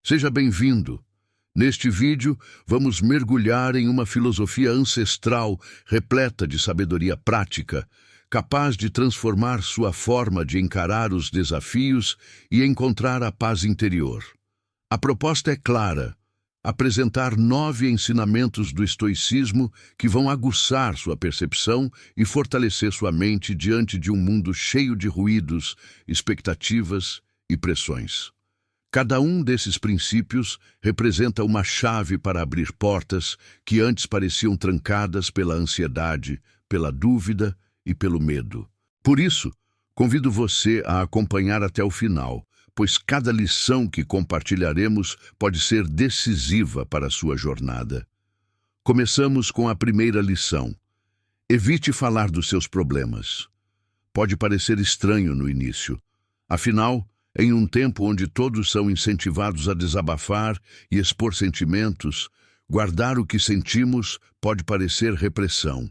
Seja bem-vindo. Neste vídeo, vamos mergulhar em uma filosofia ancestral repleta de sabedoria prática, capaz de transformar sua forma de encarar os desafios e encontrar a paz interior. A proposta é clara: apresentar 9 ensinamentos do estoicismo que vão aguçar sua percepção e fortalecer sua mente diante de um mundo cheio de ruídos, expectativas e pressões. Cada um desses princípios representa uma chave para abrir portas que antes pareciam trancadas pela ansiedade, pela dúvida e pelo medo. Por isso, convido você a acompanhar até o final, pois cada lição que compartilharemos pode ser decisiva para a sua jornada. Começamos com a primeira lição. Evite falar dos seus problemas. Pode parecer estranho no início. Afinal, em um tempo onde todos são incentivados a desabafar e expor sentimentos, guardar o que sentimos pode parecer repressão.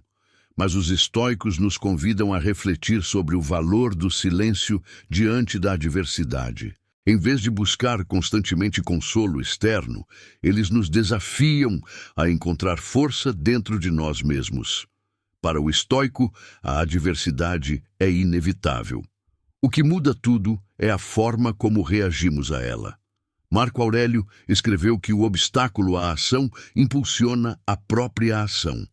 Mas os estoicos nos convidam a refletir sobre o valor do silêncio diante da adversidade. Em vez de buscar constantemente consolo externo, eles nos desafiam a encontrar força dentro de nós mesmos. Para o estoico, a adversidade é inevitável. O que muda tudo é a forma como reagimos a ela. Marco Aurélio escreveu que o obstáculo à ação impulsiona a própria ação.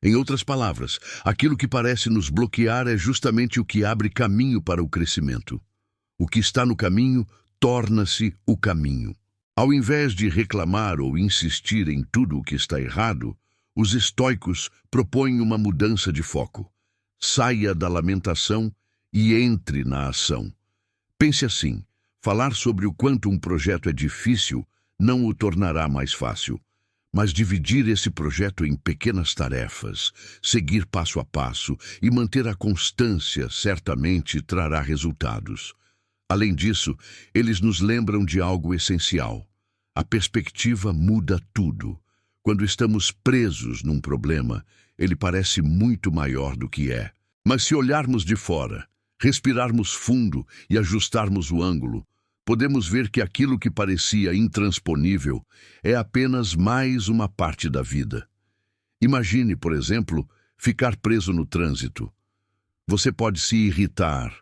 Em outras palavras, aquilo que parece nos bloquear é justamente o que abre caminho para o crescimento. O que está no caminho torna-se o caminho. Ao invés de reclamar ou insistir em tudo o que está errado, os estoicos propõem uma mudança de foco. Saia da lamentação e entre na ação. Pense assim: falar sobre o quanto um projeto é difícil não o tornará mais fácil, mas dividir esse projeto em pequenas tarefas, seguir passo a passo e manter a constância certamente trará resultados. Além disso, eles nos lembram de algo essencial. A perspectiva muda tudo. Quando estamos presos num problema, ele parece muito maior do que é. Mas se olharmos de fora, respirarmos fundo e ajustarmos o ângulo, podemos ver que aquilo que parecia intransponível é apenas mais uma parte da vida. Imagine, por exemplo, ficar preso no trânsito. Você pode se irritar,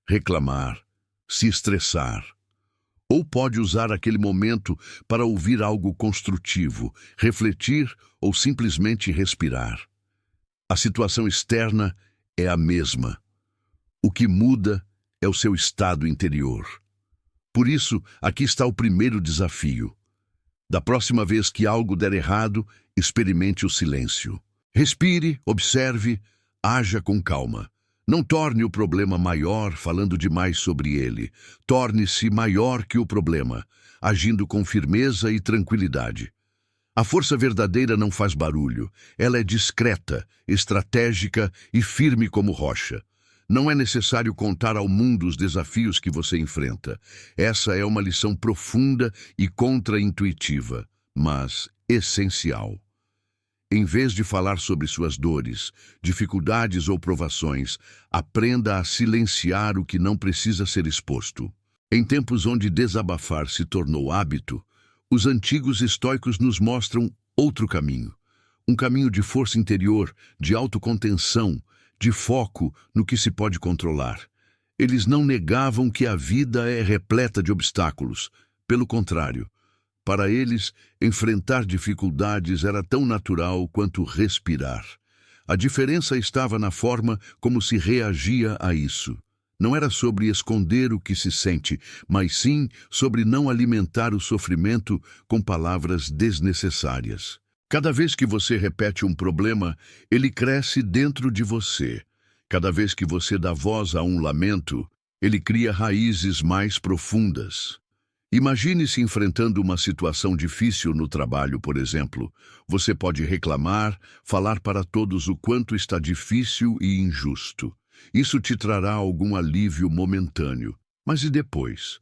reclamar, se estressar. Ou pode usar aquele momento para ouvir algo construtivo, refletir ou simplesmente respirar. A situação externa é a mesma. O que muda é o seu estado interior. Por isso, aqui está o primeiro desafio. Da próxima vez que algo der errado, experimente o silêncio. Respire, observe, haja com calma. Não torne o problema maior falando demais sobre ele. Torne-se maior que o problema, agindo com firmeza e tranquilidade. A força verdadeira não faz barulho. Ela é discreta, estratégica e firme como rocha. Não é necessário contar ao mundo os desafios que você enfrenta. Essa é uma lição profunda e contra-intuitiva, mas essencial. Em vez de falar sobre suas dores, dificuldades ou provações, aprenda a silenciar o que não precisa ser exposto. Em tempos onde desabafar se tornou hábito, os antigos estoicos nos mostram outro caminho. Um caminho de força interior, de autocontenção, de foco no que se pode controlar. Eles não negavam que a vida é repleta de obstáculos. Pelo contrário, para eles, enfrentar dificuldades era tão natural quanto respirar. A diferença estava na forma como se reagia a isso. Não era sobre esconder o que se sente, mas sim sobre não alimentar o sofrimento com palavras desnecessárias. Cada vez que você repete um problema, ele cresce dentro de você. Cada vez que você dá voz a um lamento, ele cria raízes mais profundas. Imagine-se enfrentando uma situação difícil no trabalho, por exemplo. Você pode reclamar, falar para todos o quanto está difícil e injusto. Isso te trará algum alívio momentâneo. Mas e depois?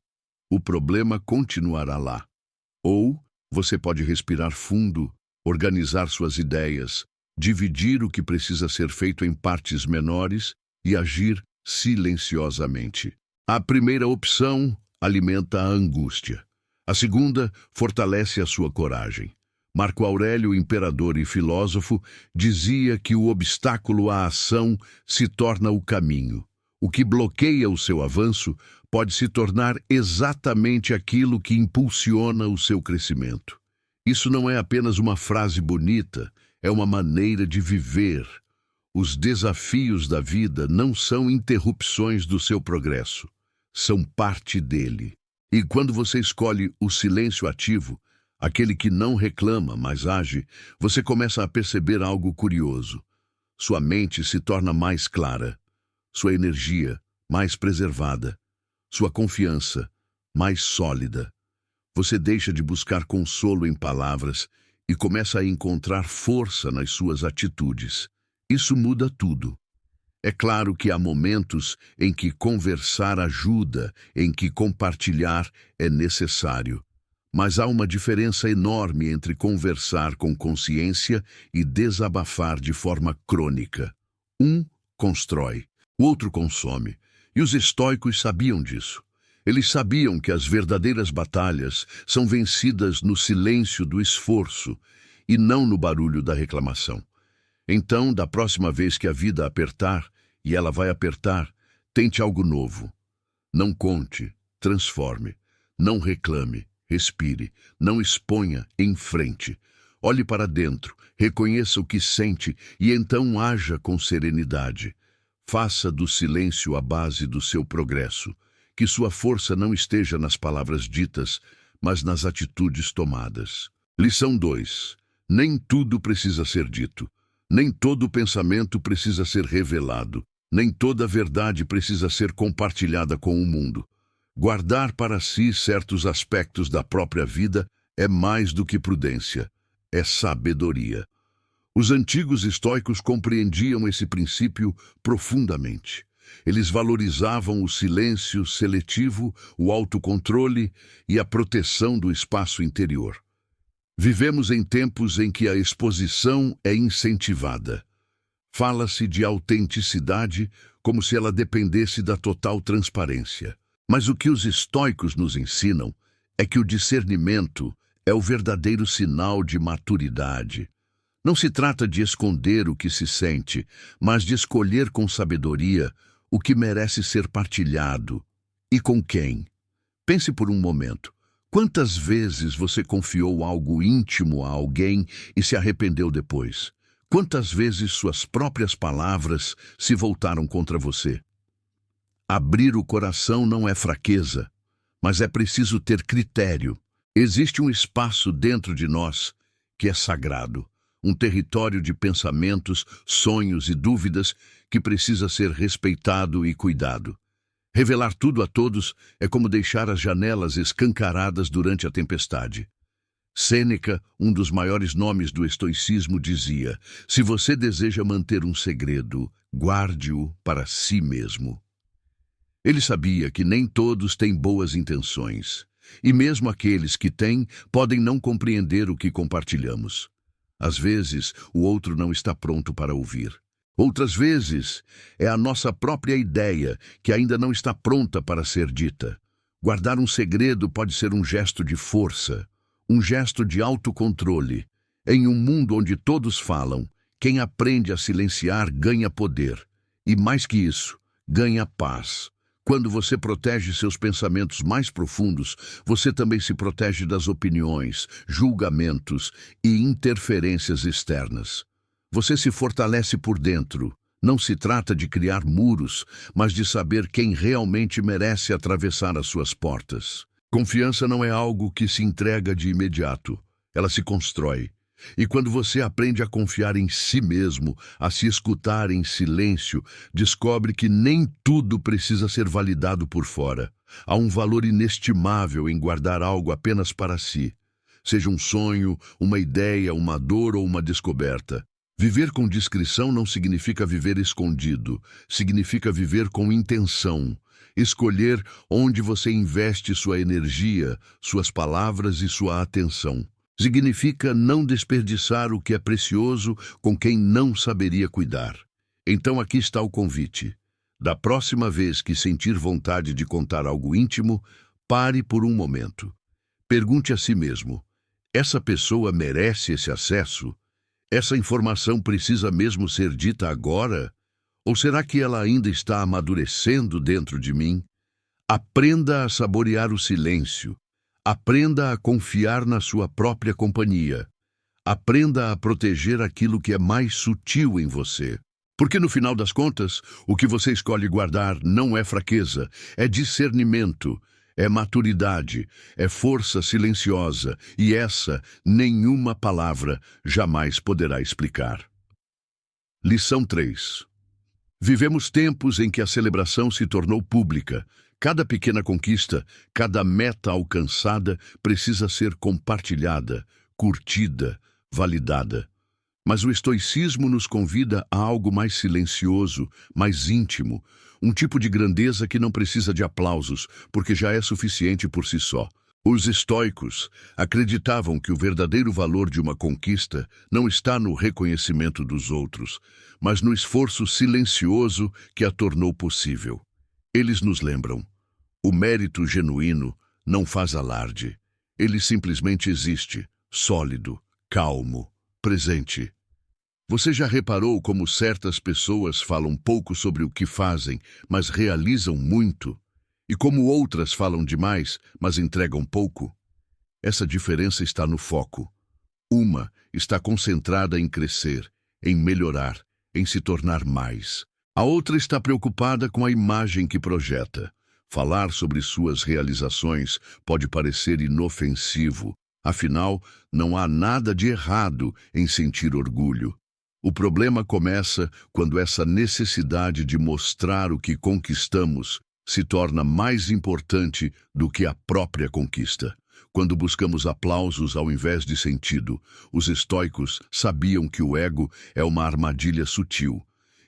O problema continuará lá. Ou você pode respirar fundo, organizar suas ideias, dividir o que precisa ser feito em partes menores e agir silenciosamente. A primeira opção alimenta a angústia. A segunda fortalece a sua coragem. Marco Aurélio, imperador e filósofo, dizia que o obstáculo à ação se torna o caminho. O que bloqueia o seu avanço pode se tornar exatamente aquilo que impulsiona o seu crescimento. Isso não é apenas uma frase bonita, é uma maneira de viver. Os desafios da vida não são interrupções do seu progresso, são parte dele. E quando você escolhe o silêncio ativo, aquele que não reclama, mas age, você começa a perceber algo curioso. Sua mente se torna mais clara, sua energia mais preservada, sua confiança mais sólida. Você deixa de buscar consolo em palavras e começa a encontrar força nas suas atitudes. Isso muda tudo. É claro que há momentos em que conversar ajuda, em que compartilhar é necessário. Mas há uma diferença enorme entre conversar com consciência e desabafar de forma crônica. Um constrói, o outro consome. E os estoicos sabiam disso. Eles sabiam que as verdadeiras batalhas são vencidas no silêncio do esforço e não no barulho da reclamação. Então, da próxima vez que a vida apertar, e ela vai apertar, tente algo novo. Não conte, transforme. Não reclame, respire. Não exponha, enfrente. Olhe para dentro, reconheça o que sente e então haja com serenidade. Faça do silêncio a base do seu progresso. Que sua força não esteja nas palavras ditas, mas nas atitudes tomadas. Lição 2. Nem tudo precisa ser dito. Nem todo pensamento precisa ser revelado. Nem toda verdade precisa ser compartilhada com o mundo. Guardar para si certos aspectos da própria vida é mais do que prudência, é sabedoria. Os antigos estoicos compreendiam esse princípio profundamente. Eles valorizavam o silêncio seletivo, o autocontrole e a proteção do espaço interior. Vivemos em tempos em que a exposição é incentivada. Fala-se de autenticidade como se ela dependesse da total transparência. Mas o que os estoicos nos ensinam é que o discernimento é o verdadeiro sinal de maturidade. Não se trata de esconder o que se sente, mas de escolher com sabedoria o que merece ser partilhado e com quem. Pense por um momento. Quantas vezes você confiou algo íntimo a alguém e se arrependeu depois? Quantas vezes suas próprias palavras se voltaram contra você? Abrir o coração não é fraqueza, mas é preciso ter critério. Existe um espaço dentro de nós que é sagrado, um território de pensamentos, sonhos e dúvidas que precisa ser respeitado e cuidado. Revelar tudo a todos é como deixar as janelas escancaradas durante a tempestade. Sêneca, um dos maiores nomes do estoicismo, dizia: se você deseja manter um segredo, guarde-o para si mesmo. Ele sabia que nem todos têm boas intenções, e mesmo aqueles que têm podem não compreender o que compartilhamos. Às vezes, o outro não está pronto para ouvir. Outras vezes, é a nossa própria ideia que ainda não está pronta para ser dita. Guardar um segredo pode ser um gesto de força, um gesto de autocontrole. Em um mundo onde todos falam, quem aprende a silenciar ganha poder. E mais que isso, ganha paz. Quando você protege seus pensamentos mais profundos, você também se protege das opiniões, julgamentos e interferências externas. Você se fortalece por dentro. Não se trata de criar muros, mas de saber quem realmente merece atravessar as suas portas. Confiança não é algo que se entrega de imediato. Ela se constrói. E quando você aprende a confiar em si mesmo, a se escutar em silêncio, descobre que nem tudo precisa ser validado por fora. Há um valor inestimável em guardar algo apenas para si. Seja um sonho, uma ideia, uma dor ou uma descoberta. Viver com discrição não significa viver escondido, significa viver com intenção. Escolher onde você investe sua energia, suas palavras e sua atenção. Significa não desperdiçar o que é precioso com quem não saberia cuidar. Então aqui está o convite. Da próxima vez que sentir vontade de contar algo íntimo, pare por um momento. Pergunte a si mesmo: essa pessoa merece esse acesso? Essa informação precisa mesmo ser dita agora? Ou será que ela ainda está amadurecendo dentro de mim? Aprenda a saborear o silêncio. Aprenda a confiar na sua própria companhia. Aprenda a proteger aquilo que é mais sutil em você. Porque no final das contas, o que você escolhe guardar não é fraqueza, é discernimento, é maturidade, é força silenciosa, e essa nenhuma palavra jamais poderá explicar. Lição 3. Vivemos tempos em que a celebração se tornou pública. Cada pequena conquista, cada meta alcançada precisa ser compartilhada, curtida, validada. Mas o estoicismo nos convida a algo mais silencioso, mais íntimo, um tipo de grandeza que não precisa de aplausos, porque já é suficiente por si só. Os estoicos acreditavam que o verdadeiro valor de uma conquista não está no reconhecimento dos outros, mas no esforço silencioso que a tornou possível. Eles nos lembram: o mérito genuíno não faz alarde. Ele simplesmente existe, sólido, calmo, presente. Você já reparou como certas pessoas falam pouco sobre o que fazem, mas realizam muito? E como outras falam demais, mas entregam pouco? Essa diferença está no foco. Uma está concentrada em crescer, em melhorar, em se tornar mais. A outra está preocupada com a imagem que projeta. Falar sobre suas realizações pode parecer inofensivo. Afinal, não há nada de errado em sentir orgulho. O problema começa quando essa necessidade de mostrar o que conquistamos se torna mais importante do que a própria conquista. Quando buscamos aplausos ao invés de sentido, os estoicos sabiam que o ego é uma armadilha sutil.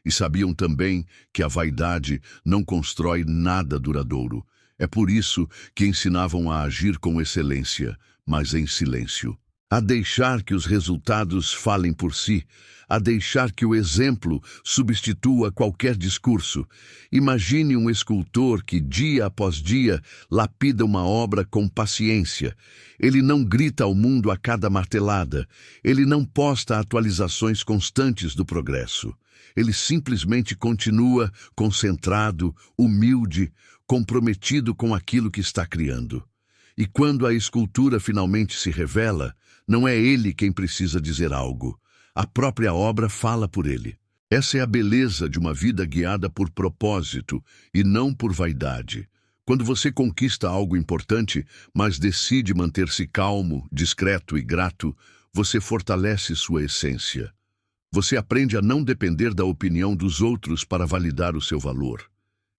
E sabiam também que a vaidade não constrói nada duradouro. É por isso que ensinavam a agir com excelência, mas em silêncio. A deixar que os resultados falem por si, a deixar que o exemplo substitua qualquer discurso. Imagine um escultor que, dia após dia, lapida uma obra com paciência. Ele não grita ao mundo a cada martelada. Ele não posta atualizações constantes do progresso. Ele simplesmente continua concentrado, humilde, comprometido com aquilo que está criando. E quando a escultura finalmente se revela, não é ele quem precisa dizer algo. A própria obra fala por ele. Essa é a beleza de uma vida guiada por propósito e não por vaidade. Quando você conquista algo importante, mas decide manter-se calmo, discreto e grato, você fortalece sua essência. Você aprende a não depender da opinião dos outros para validar o seu valor.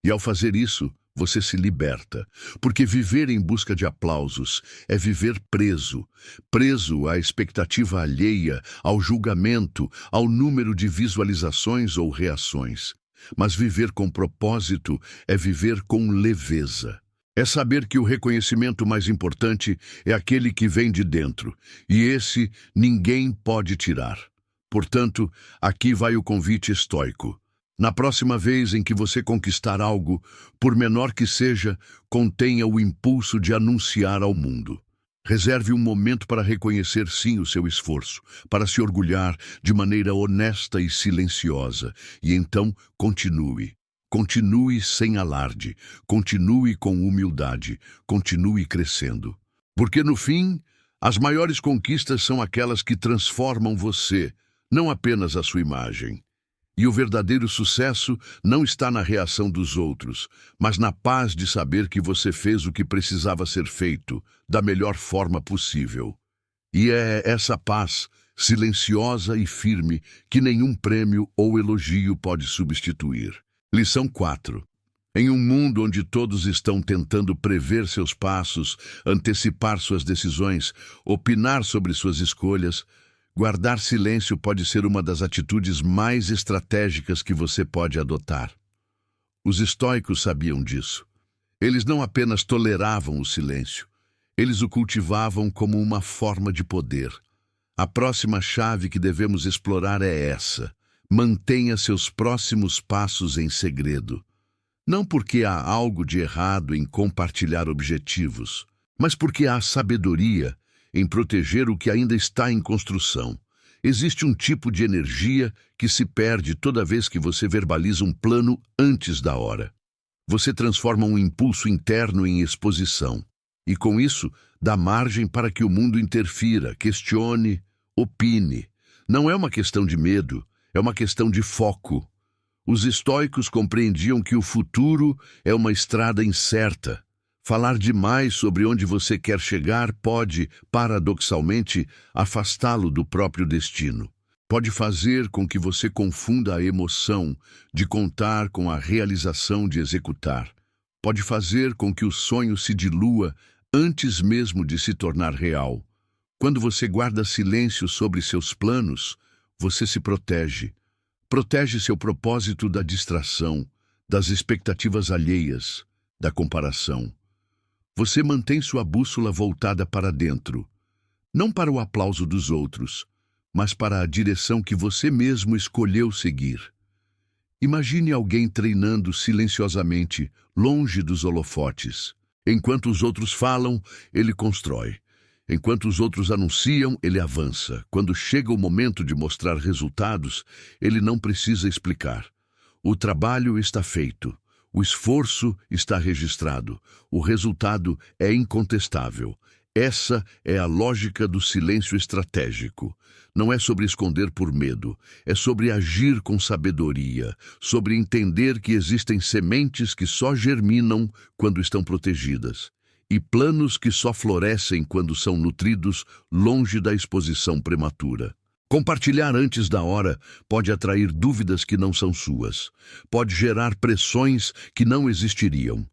E ao fazer isso, você se liberta, porque viver em busca de aplausos é viver preso, preso à expectativa alheia, ao julgamento, ao número de visualizações ou reações. Mas viver com propósito é viver com leveza. É saber que o reconhecimento mais importante é aquele que vem de dentro, e esse ninguém pode tirar. Portanto, aqui vai o convite estoico. Na próxima vez em que você conquistar algo, por menor que seja, contenha o impulso de anunciar ao mundo. Reserve um momento para reconhecer sim o seu esforço, para se orgulhar de maneira honesta e silenciosa. E então continue. Continue sem alarde, continue com humildade, continue crescendo. Porque no fim, as maiores conquistas são aquelas que transformam você, não apenas a sua imagem. E o verdadeiro sucesso não está na reação dos outros, mas na paz de saber que você fez o que precisava ser feito, da melhor forma possível. E é essa paz, silenciosa e firme, que nenhum prêmio ou elogio pode substituir. Lição 4. Em um mundo onde todos estão tentando prever seus passos, antecipar suas decisões, opinar sobre suas escolhas, guardar silêncio pode ser uma das atitudes mais estratégicas que você pode adotar. Os estoicos sabiam disso. Eles não apenas toleravam o silêncio, eles o cultivavam como uma forma de poder. A próxima chave que devemos explorar é essa: mantenha seus próximos passos em segredo. Não porque há algo de errado em compartilhar objetivos, mas porque há sabedoria em proteger o que ainda está em construção. Existe um tipo de energia que se perde toda vez que você verbaliza um plano antes da hora. Você transforma um impulso interno em exposição, e com isso dá margem para que o mundo interfira, questione, opine. Não é uma questão de medo, é uma questão de foco. Os estoicos compreendiam que o futuro é uma estrada incerta. Falar demais sobre onde você quer chegar pode, paradoxalmente, afastá-lo do próprio destino. Pode fazer com que você confunda a emoção de contar com a realização de executar. Pode fazer com que o sonho se dilua antes mesmo de se tornar real. Quando você guarda silêncio sobre seus planos, você se protege. Protege seu propósito da distração, das expectativas alheias, da comparação. Você mantém sua bússola voltada para dentro, não para o aplauso dos outros, mas para a direção que você mesmo escolheu seguir. Imagine alguém treinando silenciosamente, longe dos holofotes. Enquanto os outros falam, ele constrói. Enquanto os outros anunciam, ele avança. Quando chega o momento de mostrar resultados, ele não precisa explicar. O trabalho está feito. O esforço está registrado. O resultado é incontestável. Essa é a lógica do silêncio estratégico. Não é sobre esconder por medo, é sobre agir com sabedoria, sobre entender que existem sementes que só germinam quando estão protegidas, e planos que só florescem quando são nutridos longe da exposição prematura. Compartilhar antes da hora pode atrair dúvidas que não são suas, pode gerar pressões que não existiriam.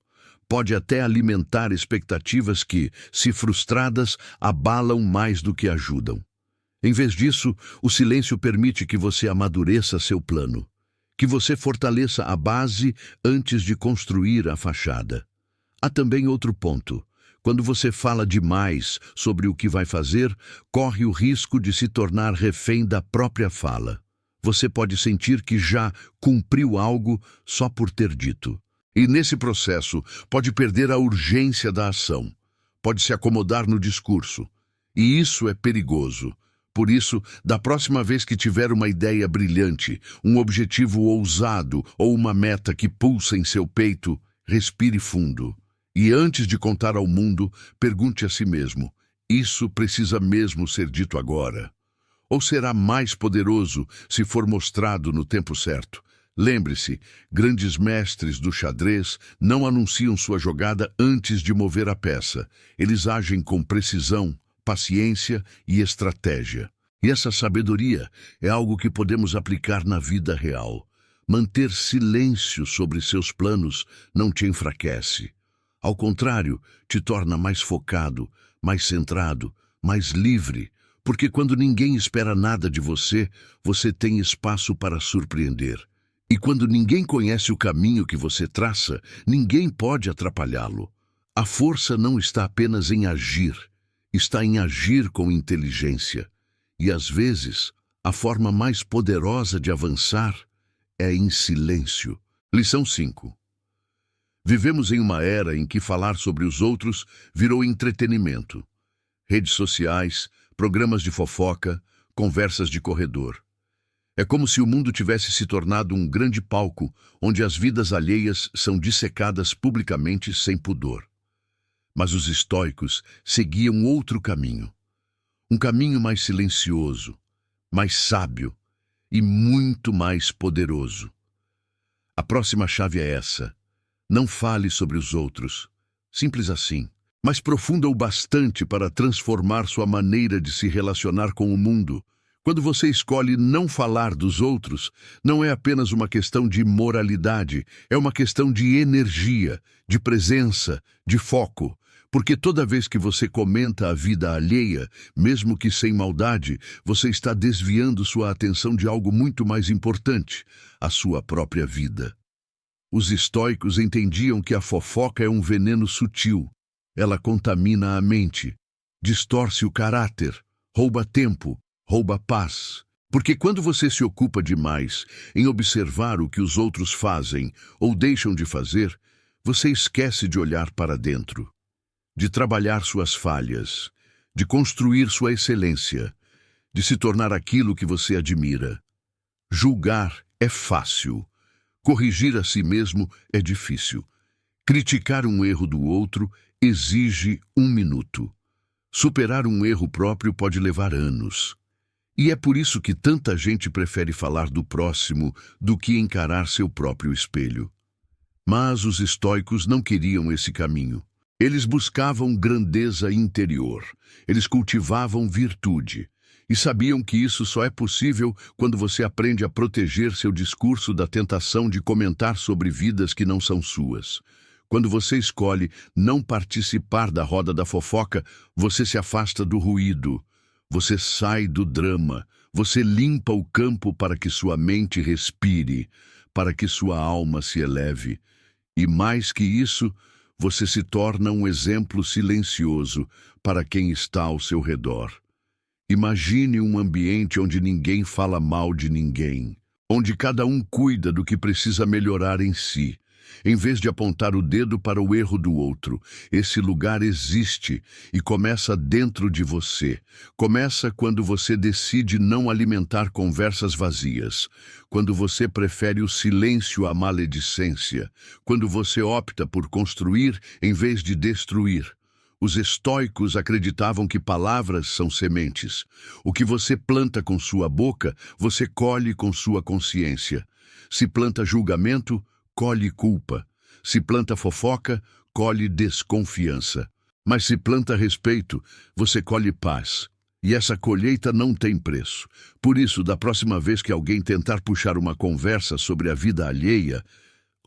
Pode até alimentar expectativas que, se frustradas, abalam mais do que ajudam. Em vez disso, o silêncio permite que você amadureça seu plano, que você fortaleça a base antes de construir a fachada. Há também outro ponto. Quando você fala demais sobre o que vai fazer, corre o risco de se tornar refém da própria fala. Você pode sentir que já cumpriu algo só por ter dito. E nesse processo, pode perder a urgência da ação, pode se acomodar no discurso. E isso é perigoso. Por isso, da próxima vez que tiver uma ideia brilhante, um objetivo ousado ou uma meta que pulsa em seu peito, respire fundo. E antes de contar ao mundo, pergunte a si mesmo: isso precisa mesmo ser dito agora? Ou será mais poderoso se for mostrado no tempo certo? Lembre-se, grandes mestres do xadrez não anunciam sua jogada antes de mover a peça. Eles agem com precisão, paciência e estratégia. E essa sabedoria é algo que podemos aplicar na vida real. Manter silêncio sobre seus planos não te enfraquece. Ao contrário, te torna mais focado, mais centrado, mais livre, porque quando ninguém espera nada de você, você tem espaço para surpreender. E quando ninguém conhece o caminho que você traça, ninguém pode atrapalhá-lo. A força não está apenas em agir, está em agir com inteligência. E às vezes, a forma mais poderosa de avançar é em silêncio. Lição 5. Vivemos em uma era em que falar sobre os outros virou entretenimento. Redes sociais, programas de fofoca, conversas de corredor. É como se o mundo tivesse se tornado um grande palco onde as vidas alheias são dissecadas publicamente sem pudor. Mas os estoicos seguiam outro caminho. Um caminho mais silencioso, mais sábio e muito mais poderoso. A próxima chave é essa. Não fale sobre os outros. Simples assim. Mas profunda o bastante para transformar sua maneira de se relacionar com o mundo. Quando você escolhe não falar dos outros, não é apenas uma questão de moralidade, é uma questão de energia, de presença, de foco. Porque toda vez que você comenta a vida alheia, mesmo que sem maldade, você está desviando sua atenção de algo muito mais importante, a sua própria vida. Os estoicos entendiam que a fofoca é um veneno sutil. Ela contamina a mente, distorce o caráter, rouba tempo, rouba paz. Porque quando você se ocupa demais em observar o que os outros fazem ou deixam de fazer, você esquece de olhar para dentro. de trabalhar suas falhas, de construir sua excelência, de se tornar aquilo que você admira. Julgar é fácil, corrigir a si mesmo é difícil. Criticar um erro do outro exige 1 minuto. Superar um erro próprio pode levar anos. E é por isso que tanta gente prefere falar do próximo do que encarar seu próprio espelho. Mas os estoicos não queriam esse caminho. Eles buscavam grandeza interior. Eles cultivavam virtude. E sabiam que isso só é possível quando você aprende a proteger seu discurso da tentação de comentar sobre vidas que não são suas. Quando você escolhe não participar da roda da fofoca, você se afasta do ruído. Você sai do drama. Você limpa o campo para que sua mente respire, para que sua alma se eleve. E mais que isso, você se torna um exemplo silencioso para quem está ao seu redor. Imagine um ambiente onde ninguém fala mal de ninguém, onde cada um cuida do que precisa melhorar em si, em vez de apontar o dedo para o erro do outro. Esse lugar existe e começa dentro de você. Começa quando você decide não alimentar conversas vazias, quando você prefere o silêncio à maledicência, quando você opta por construir em vez de destruir. Os estoicos acreditavam que palavras são sementes. O que você planta com sua boca, você colhe com sua consciência. Se planta julgamento, colhe culpa. Se planta fofoca, colhe desconfiança. Mas se planta respeito, você colhe paz. E essa colheita não tem preço. Por isso, da próxima vez que alguém tentar puxar uma conversa sobre a vida alheia,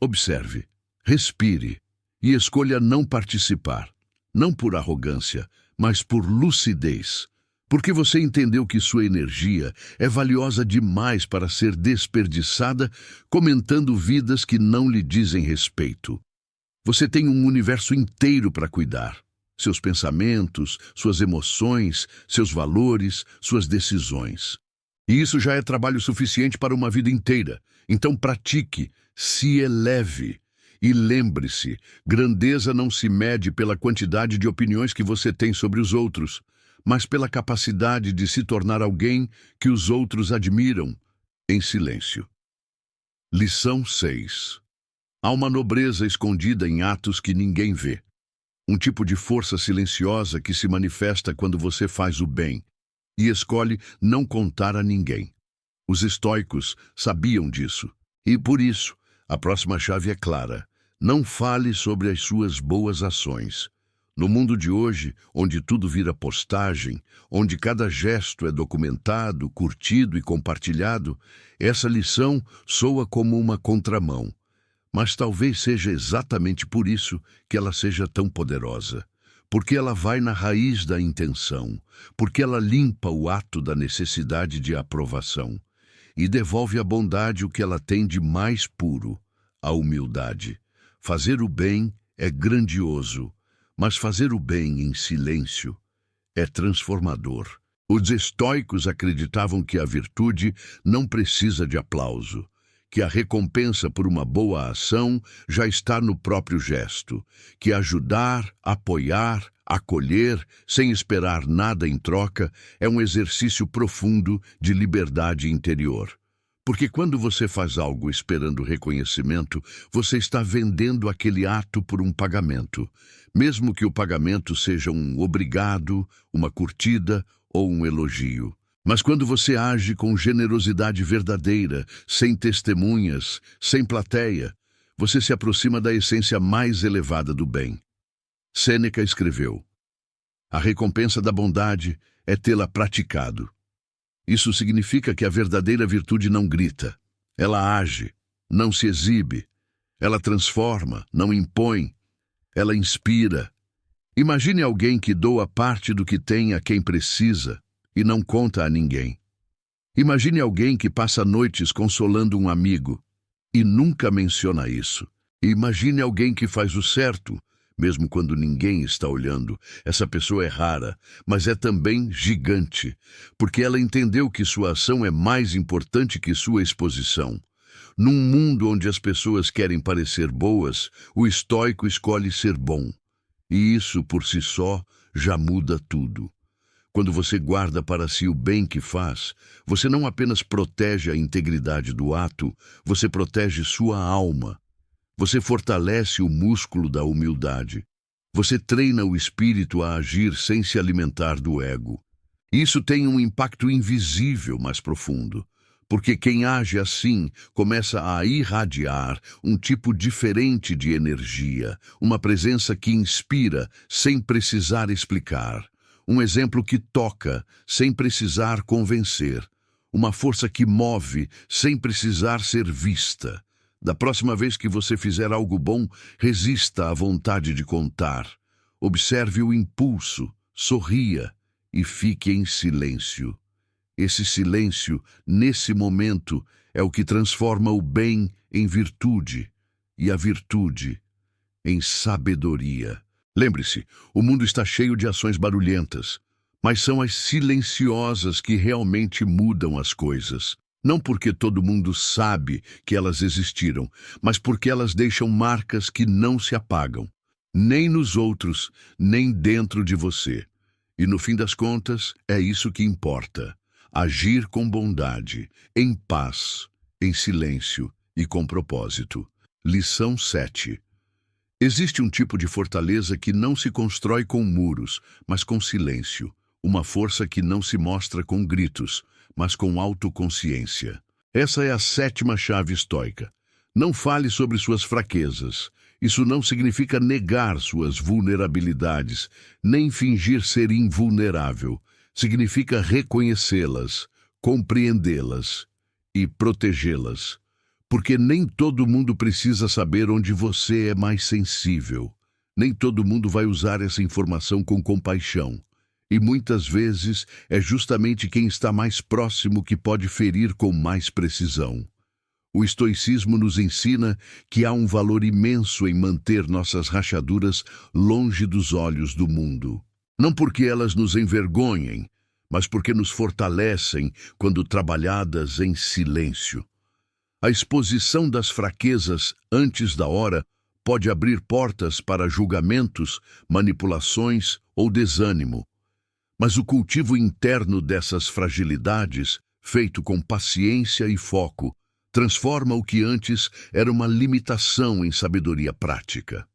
observe, respire e escolha não participar. Não por arrogância, mas por lucidez. Porque você entendeu que sua energia é valiosa demais para ser desperdiçada comentando vidas que não lhe dizem respeito. Você tem um universo inteiro para cuidar. Seus pensamentos, suas emoções, seus valores, suas decisões. E isso já é trabalho suficiente para uma vida inteira. Então pratique, se eleve. E lembre-se, grandeza não se mede pela quantidade de opiniões que você tem sobre os outros, mas pela capacidade de se tornar alguém que os outros admiram, em silêncio. Lição 6. Há uma nobreza escondida em atos que ninguém vê. Um tipo de força silenciosa que se manifesta quando você faz o bem e escolhe não contar a ninguém. Os estoicos sabiam disso, e por isso, a próxima chave é clara. Não fale sobre as suas boas ações. No mundo de hoje, onde tudo vira postagem, onde cada gesto é documentado, curtido e compartilhado, essa lição soa como uma contramão. Mas talvez seja exatamente por isso que ela seja tão poderosa. Porque ela vai na raiz da intenção, porque ela limpa o ato da necessidade de aprovação e devolve à bondade o que ela tem de mais puro, a humildade. Fazer o bem é grandioso, mas fazer o bem em silêncio é transformador. Os estoicos acreditavam que a virtude não precisa de aplauso, que a recompensa por uma boa ação já está no próprio gesto, que ajudar, apoiar, acolher, sem esperar nada em troca, é um exercício profundo de liberdade interior. Porque quando você faz algo esperando reconhecimento, você está vendendo aquele ato por um pagamento, mesmo que o pagamento seja um obrigado, uma curtida ou um elogio. Mas quando você age com generosidade verdadeira, sem testemunhas, sem plateia, você se aproxima da essência mais elevada do bem. Sêneca escreveu: a recompensa da bondade é tê-la praticado. Isso significa que a verdadeira virtude não grita. Ela age, não se exibe. Ela transforma, não impõe. Ela inspira. Imagine alguém que doa parte do que tem a quem precisa e não conta a ninguém. Imagine alguém que passa noites consolando um amigo e nunca menciona isso. Imagine alguém que faz o certo, mesmo quando ninguém está olhando. Essa pessoa é rara, mas é também gigante, porque ela entendeu que sua ação é mais importante que sua exposição. Num mundo onde as pessoas querem parecer boas, o estoico escolhe ser bom. E isso, por si só, já muda tudo. Quando você guarda para si o bem que faz, você não apenas protege a integridade do ato, você protege sua alma. Você fortalece o músculo da humildade. Você treina o espírito a agir sem se alimentar do ego. Isso tem um impacto invisível mais profundo, porque quem age assim começa a irradiar um tipo diferente de energia, uma presença que inspira sem precisar explicar, um exemplo que toca sem precisar convencer, uma força que move sem precisar ser vista. Da próxima vez que você fizer algo bom, resista à vontade de contar. Observe o impulso, sorria e fique em silêncio. Esse silêncio, nesse momento, é o que transforma o bem em virtude e a virtude em sabedoria. Lembre-se, o mundo está cheio de ações barulhentas, mas são as silenciosas que realmente mudam as coisas. Não porque todo mundo sabe que elas existiram, mas porque elas deixam marcas que não se apagam, nem nos outros, nem dentro de você. E no fim das contas, é isso que importa. Agir com bondade, em paz, em silêncio e com propósito. Lição 7. Existe um tipo de fortaleza que não se constrói com muros, mas com silêncio. Uma força que não se mostra com gritos, mas com autoconsciência. Essa é a 7ª chave estoica. Não fale sobre suas fraquezas. Isso não significa negar suas vulnerabilidades, nem fingir ser invulnerável. Significa reconhecê-las, compreendê-las e protegê-las. Porque nem todo mundo precisa saber onde você é mais sensível. Nem todo mundo vai usar essa informação com compaixão. E muitas vezes é justamente quem está mais próximo que pode ferir com mais precisão. O estoicismo nos ensina que há um valor imenso em manter nossas rachaduras longe dos olhos do mundo. Não porque elas nos envergonhem, mas porque nos fortalecem quando trabalhadas em silêncio. A exposição das fraquezas antes da hora pode abrir portas para julgamentos, manipulações ou desânimo. Mas o cultivo interno dessas fragilidades, feito com paciência e foco, transforma o que antes era uma limitação em sabedoria prática.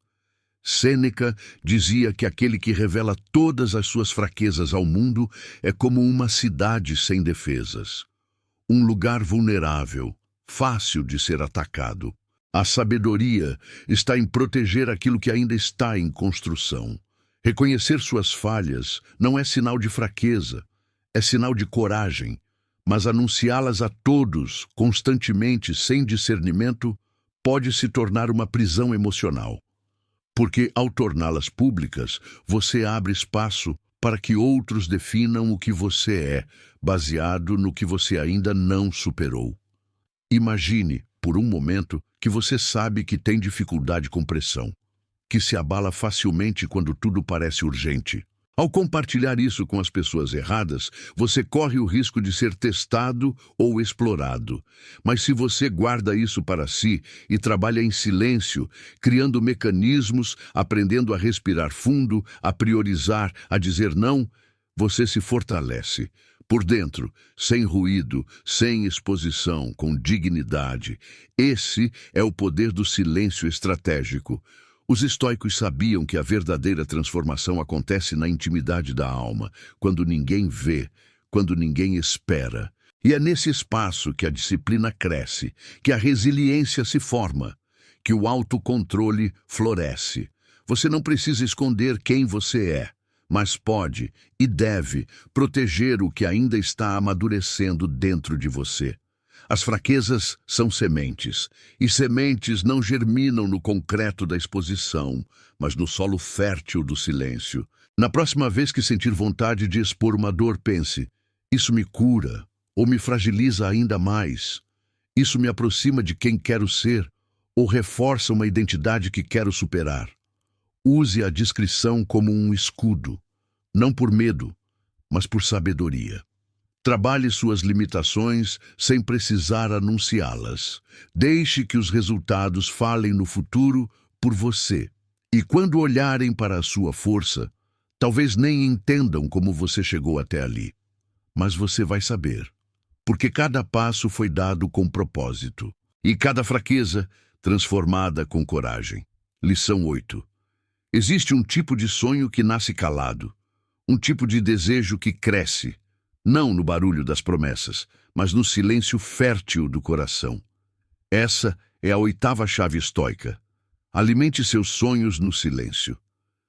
Sêneca dizia que aquele que revela todas as suas fraquezas ao mundo é como uma cidade sem defesas. Um lugar vulnerável, fácil de ser atacado. A sabedoria está em proteger aquilo que ainda está em construção. Reconhecer suas falhas não é sinal de fraqueza, é sinal de coragem, mas anunciá-las a todos, constantemente, sem discernimento, pode se tornar uma prisão emocional. Porque, ao torná-las públicas, você abre espaço para que outros definam o que você é, baseado no que você ainda não superou. Imagine, por um momento, que você sabe que tem dificuldade com pressão, que se abala facilmente quando tudo parece urgente. Ao compartilhar isso com as pessoas erradas, você corre o risco de ser testado ou explorado. Mas se você guarda isso para si e trabalha em silêncio, criando mecanismos, aprendendo a respirar fundo, a priorizar, a dizer não, você se fortalece. Por dentro, sem ruído, sem exposição, com dignidade. Esse é o poder do silêncio estratégico. Os estoicos sabiam que a verdadeira transformação acontece na intimidade da alma, quando ninguém vê, quando ninguém espera. E é nesse espaço que a disciplina cresce, que a resiliência se forma, que o autocontrole floresce. Você não precisa esconder quem você é, mas pode e deve proteger o que ainda está amadurecendo dentro de você. As fraquezas são sementes, e sementes não germinam no concreto da exposição, mas no solo fértil do silêncio. Na próxima vez que sentir vontade de expor uma dor, pense: isso me cura ou me fragiliza ainda mais? Isso me aproxima de quem quero ser ou reforça uma identidade que quero superar? Use a discrição como um escudo, não por medo, mas por sabedoria. Trabalhe suas limitações sem precisar anunciá-las. Deixe que os resultados falem no futuro por você. E quando olharem para a sua força, talvez nem entendam como você chegou até ali. Mas você vai saber, porque cada passo foi dado com propósito, e cada fraqueza transformada com coragem. Lição 8. Existe um tipo de sonho que nasce calado, um tipo de desejo que cresce, não no barulho das promessas, mas no silêncio fértil do coração. Essa é a 8ª chave estoica. Alimente seus sonhos no silêncio.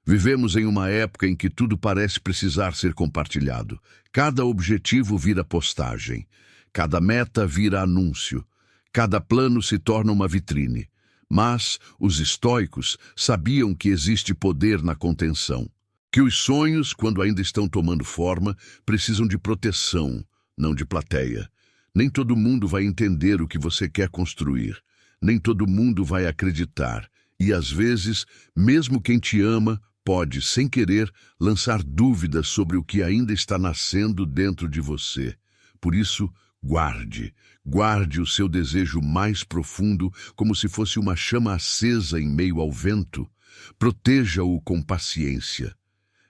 Vivemos em uma época em que tudo parece precisar ser compartilhado. Cada objetivo vira postagem, cada meta vira anúncio, cada plano se torna uma vitrine. Mas os estoicos sabiam que existe poder na contenção, que os sonhos, quando ainda estão tomando forma, precisam de proteção, não de plateia. Nem todo mundo vai entender o que você quer construir, nem todo mundo vai acreditar, e às vezes, mesmo quem te ama, pode, sem querer, lançar dúvidas sobre o que ainda está nascendo dentro de você. Por isso, guarde o seu desejo mais profundo como se fosse uma chama acesa em meio ao vento. Proteja-o com paciência.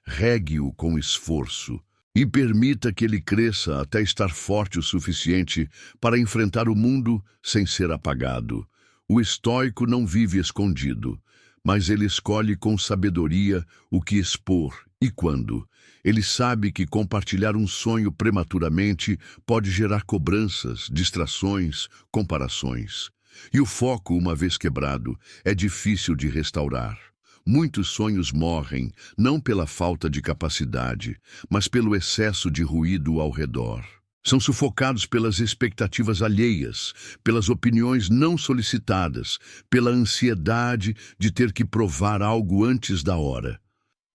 Regue-o com esforço. E permita que ele cresça até estar forte o suficiente para enfrentar o mundo sem ser apagado. O estoico não vive escondido, mas ele escolhe com sabedoria o que expor e quando. Ele sabe que compartilhar um sonho prematuramente pode gerar cobranças, distrações, comparações. E o foco, uma vez quebrado, é difícil de restaurar. Muitos sonhos morrem, não pela falta de capacidade, mas pelo excesso de ruído ao redor. São sufocados pelas expectativas alheias, pelas opiniões não solicitadas, pela ansiedade de ter que provar algo antes da hora.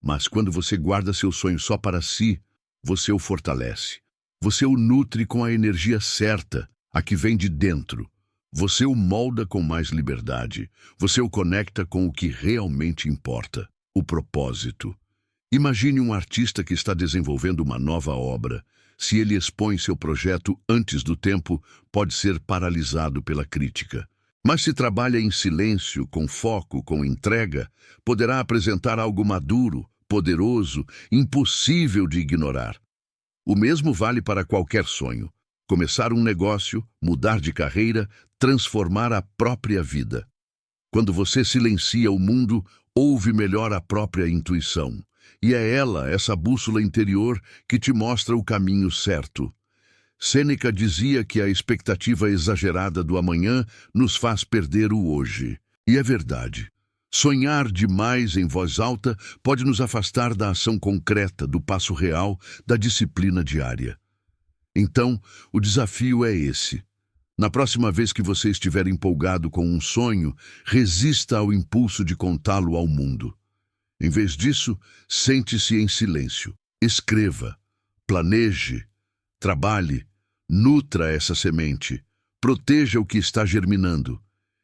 Mas quando você guarda seu sonho só para si, você o fortalece. Você o nutre com a energia certa, a que vem de dentro. Você o molda com mais liberdade. Você o conecta com o que realmente importa, o propósito. Imagine um artista que está desenvolvendo uma nova obra. Se ele expõe seu projeto antes do tempo, pode ser paralisado pela crítica. Mas se trabalha em silêncio, com foco, com entrega, poderá apresentar algo maduro, poderoso, impossível de ignorar. O mesmo vale para qualquer sonho. Começar um negócio, mudar de carreira, transformar a própria vida. Quando você silencia o mundo, ouve melhor a própria intuição. E é ela, essa bússola interior, que te mostra o caminho certo. Sêneca dizia que a expectativa exagerada do amanhã nos faz perder o hoje. E é verdade. Sonhar demais em voz alta pode nos afastar da ação concreta, do passo real, da disciplina diária. Então, o desafio é esse. Na próxima vez que você estiver empolgado com um sonho, resista ao impulso de contá-lo ao mundo. Em vez disso, sente-se em silêncio. Escreva, planeje, trabalhe, nutra essa semente, proteja o que está germinando.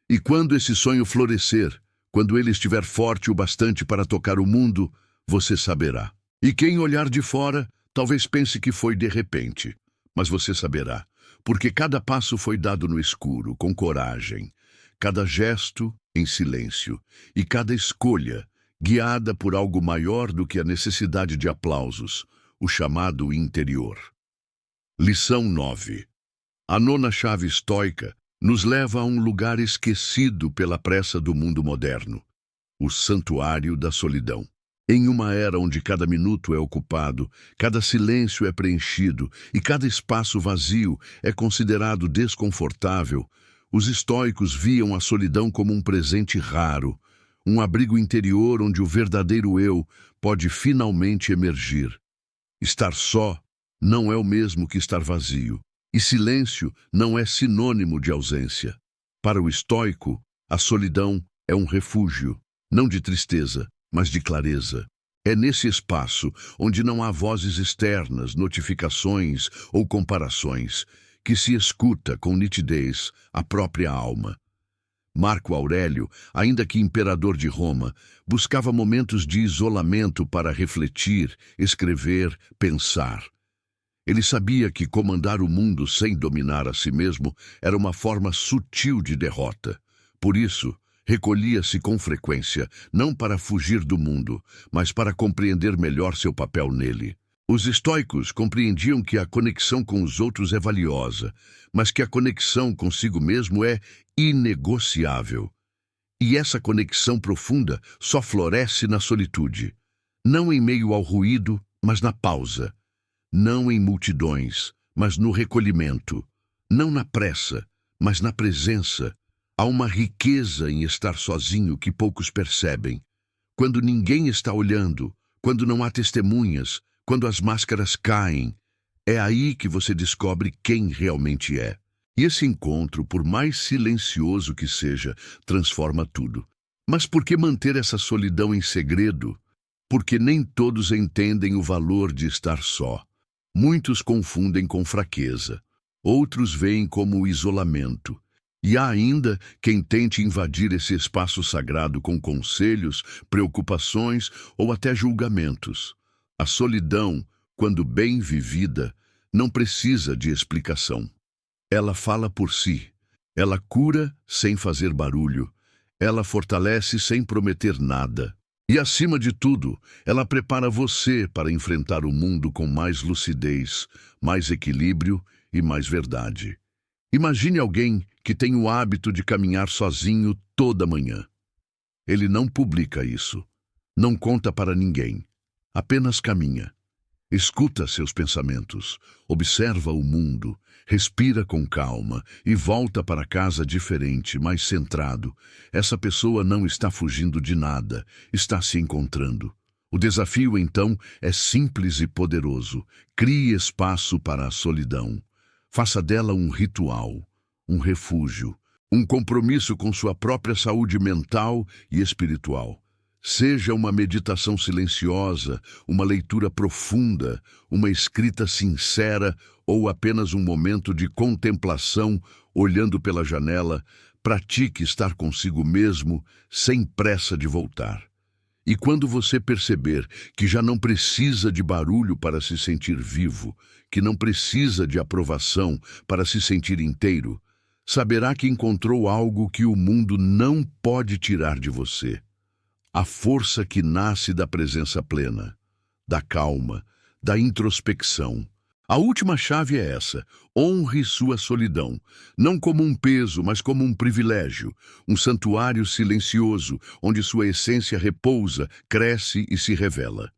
E quando esse sonho florescer, quando ele estiver forte o bastante para tocar o mundo, você saberá. E quem olhar de fora, talvez pense que foi de repente. Mas você saberá, porque cada passo foi dado no escuro, com coragem, cada gesto em silêncio, e cada escolha guiada por algo maior do que a necessidade de aplausos, o chamado interior. Lição 9. A 9ª chave estoica nos leva a um lugar esquecido pela pressa do mundo moderno, o santuário da solidão. Em uma era onde cada minuto é ocupado, cada silêncio é preenchido e cada espaço vazio é considerado desconfortável, os estoicos viam a solidão como um presente raro, um abrigo interior onde o verdadeiro eu pode finalmente emergir. Estar só não é o mesmo que estar vazio, e silêncio não é sinônimo de ausência. Para o estoico, a solidão é um refúgio, não de tristeza, mas de clareza. É nesse espaço, onde não há vozes externas, notificações ou comparações, que se escuta com nitidez a própria alma. Marco Aurélio, ainda que imperador de Roma, buscava momentos de isolamento para refletir, escrever, pensar. Ele sabia que comandar o mundo sem dominar a si mesmo era uma forma sutil de derrota. Por isso, Recolhia-se com frequência, não para fugir do mundo, mas para compreender melhor seu papel nele. Os estoicos compreendiam que a conexão com os outros é valiosa, mas que a conexão consigo mesmo é inegociável. E essa conexão profunda só floresce na solitude, não em meio ao ruído, mas na pausa, não em multidões, mas no recolhimento, não na pressa, mas na presença. Há uma riqueza em estar sozinho que poucos percebem. Quando ninguém está olhando, quando não há testemunhas, quando as máscaras caem, é aí que você descobre quem realmente é. E esse encontro, por mais silencioso que seja, transforma tudo. Mas por que manter essa solidão em segredo? Porque nem todos entendem o valor de estar só. Muitos confundem com fraqueza, outros veem como isolamento. E há ainda quem tente invadir esse espaço sagrado com conselhos, preocupações ou até julgamentos. A solidão, quando bem vivida, não precisa de explicação. Ela fala por si. Ela cura sem fazer barulho. Ela fortalece sem prometer nada. E, acima de tudo, ela prepara você para enfrentar o mundo com mais lucidez, mais equilíbrio e mais verdade. Imagine alguém que tem o hábito de caminhar sozinho toda manhã. Ele não publica isso, não conta para ninguém, apenas caminha. Escuta seus pensamentos, observa o mundo, respira com calma e volta para casa diferente, mais centrado. Essa pessoa não está fugindo de nada, está se encontrando. O desafio, então, é simples e poderoso. Crie espaço para a solidão. Faça dela um ritual, um refúgio, um compromisso com sua própria saúde mental e espiritual. Seja uma meditação silenciosa, uma leitura profunda, uma escrita sincera ou apenas um momento de contemplação olhando pela janela, pratique estar consigo mesmo sem pressa de voltar. E quando você perceber que já não precisa de barulho para se sentir vivo, que não precisa de aprovação para se sentir inteiro, saberá que encontrou algo que o mundo não pode tirar de você. A força que nasce da presença plena, da calma, da introspecção. A última chave é essa: honre sua solidão, não como um peso, mas como um privilégio, um santuário silencioso, onde sua essência repousa, cresce e se revela.